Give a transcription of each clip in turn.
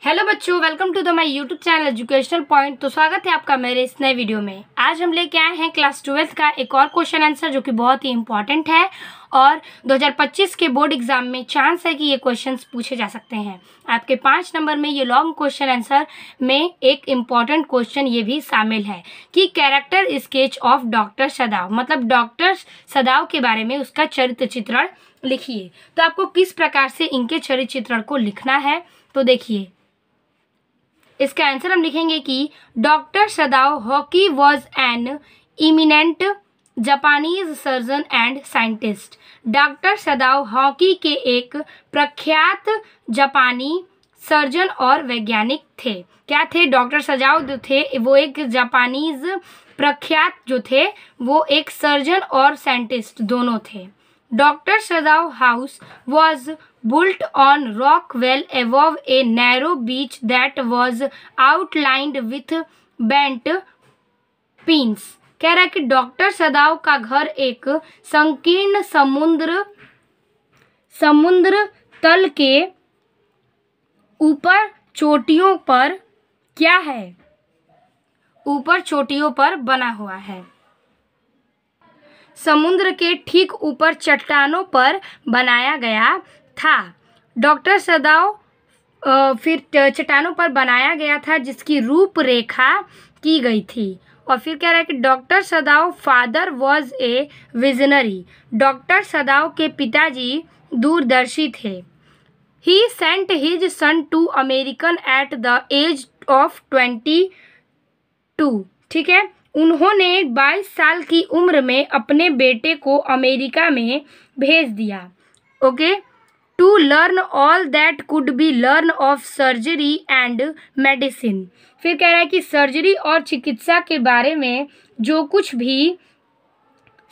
Hello बच्चों, welcome to the my YouTube channel Educational Point. तो स्वागत है आपका मेरे इस नए वीडियो में। आज हम लेके आए हैं क्लास 12th का एक और क्वेश्चन आंसर जो कि बहुत ही इंपॉर्टेंट है और 2025 के बोर्ड एग्जाम में चांस है कि ये क्वेश्चंस पूछे जा सकते हैं। आपके 5 नंबर में ये लॉन्ग क्वेश्चन आंसर में एक इम्पॉर्टेंट क्वेश्चन ये भी शामिल है कि कैरेक्टर स्केच ऑफ डॉक्टर सदाव, मतलब डॉक्टर सदाव के बारे में उसका चरित्र चित्रण लिखिए। तो आपको किस प्रकार से इनके चरित्र चित्रण को लिखना है, तो देखिए इसका आंसर हम लिखेंगे कि doctor Sadao Hokki was an eminent Japanese surgeon and scientist. Doctor Sadao Hokki के एक प्रख्यात जापानी सर्जन और वैज्ञानिक थे। क्या थे? डॉक्टर सदाव जो थे वो एक जापानीज प्रख्यात जो थे वो एक सर्जन और साइंटिस्ट दोनों थे। Doctor Sadao house was built on rock well above a narrow beach that was outlined with bent pins। कह रहा है कि डॉक्टर सदाव का घर एक संकीर्ण समुद्र तल के ऊपर चोटियों पर क्या है? ऊपर चोटियों पर बना हुआ है। समुद्र के ठीक ऊपर चट्टानों पर बनाया गया था। डॉक्टर सदाव फिर चट्टानों पर बनाया गया था जिसकी रूपरेखा की गई थी। और फिर कह रहा है कि doctor Sadav father was a visionary. Doctor Sadav के पिताजी दूरदर्शी थे। He sent his son to American at the age of 22। ठीक है, उन्होंने 22 साल की उम्र में अपने बेटे को अमेरिका में भेज दिया। Okay, to learn all that could be learn of surgery and medicine. फिर कह रहा है कि सर्जरी और चिकित्सा के बारे में जो कुछ भी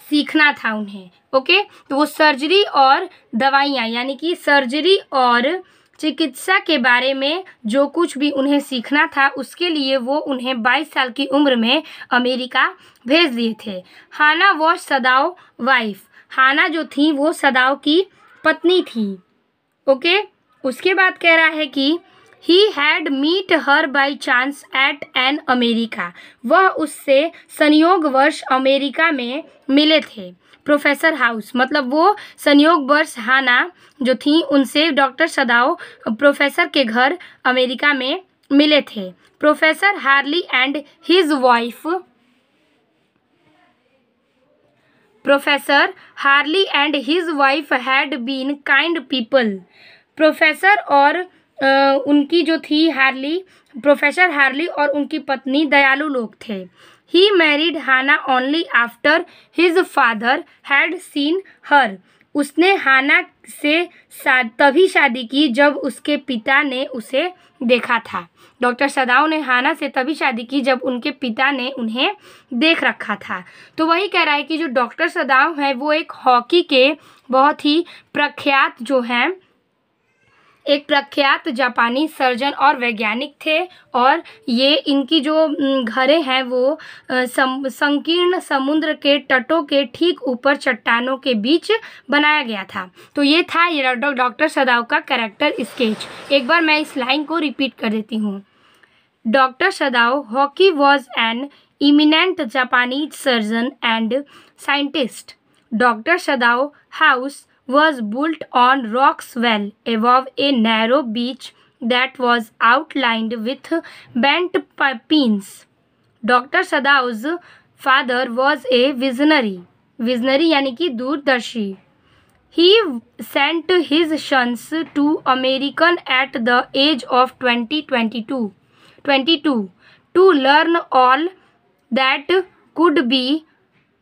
सीखना था उन्हें। ओके, तो वो सर्जरी और दवाइयाँ यानी कि सर्जरी और चिकित्सा के बारे में जो कुछ भी उन्हें सीखना था उसके लिए वो उन्हें 22 साल की उम्र में अमेरिका भेज दिए थे। हाना वॉज सदाव वाइफ। हाना जो थी वो सदाव की पत्नी थी। ओके, उसके बाद कह रहा है कि he had meet her by chance at an America. वह उससे संयोगवश अमेरिका में मिले थे। प्रोफेसर हाउस, मतलब वो संयोगवश हाना जो थी उनसे डॉक्टर सदाव प्रोफेसर के घर अमेरिका में मिले थे। Professor Harley and his wife Professor Harley and his wife had been kind people। Professor और उनकी जो थी प्रोफेसर हार्ली और उनकी पत्नी दयालु लोग थे। He married Hannah only after his father had seen her। उसने हाना से तभी शादी की जब उसके पिता ने उसे देखा था। डॉक्टर सदाव ने हाना से तभी शादी की जब उनके पिता ने उन्हें देख रखा था। तो वही कह रहा है कि जो डॉक्टर सदाव है वो एक हॉकी के बहुत ही प्रख्यात जो हैं एक प्रख्यात जापानी सर्जन और वैज्ञानिक थे। और ये इनकी जो घरें हैं वो संकीर्ण समुद्र के तटों के ठीक ऊपर चट्टानों के बीच बनाया गया था। तो ये था ये डॉक्टर सदाव का कैरेक्टर स्केच। एक बार मैं इस लाइन को रिपीट कर देती हूँ। Doctor Sadao Hokki was an eminent Japanese surgeon and scientist. Doctor Sadao house was built on rocks well above a narrow beach that was outlined with bent pins। Dr. Sadav's father was a visionary यानी कि दूरदर्शी। He sent his sons to America at the age of 22 to learn all that could be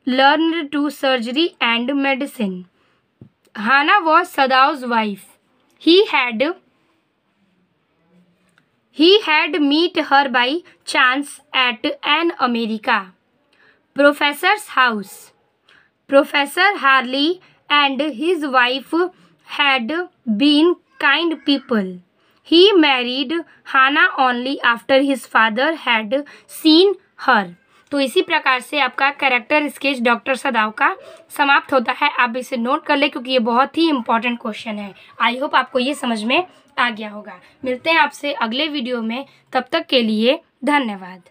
learned to surgery and medicine। Hannah was Sadav's wife। He had met her by chance at an America। Professor's house। Professor Harley and his wife had been kind people। He married Hannah only after his father had seen her। तो इसी प्रकार से आपका character sketch doctor सदाव का समाप्त होता है। आप इसे नोट कर ले क्योंकि ये बहुत ही इंपॉर्टेंट क्वेश्चन है। आई होप आपको ये समझ में आ गया होगा। मिलते हैं आपसे अगले वीडियो में, तब तक के लिए धन्यवाद।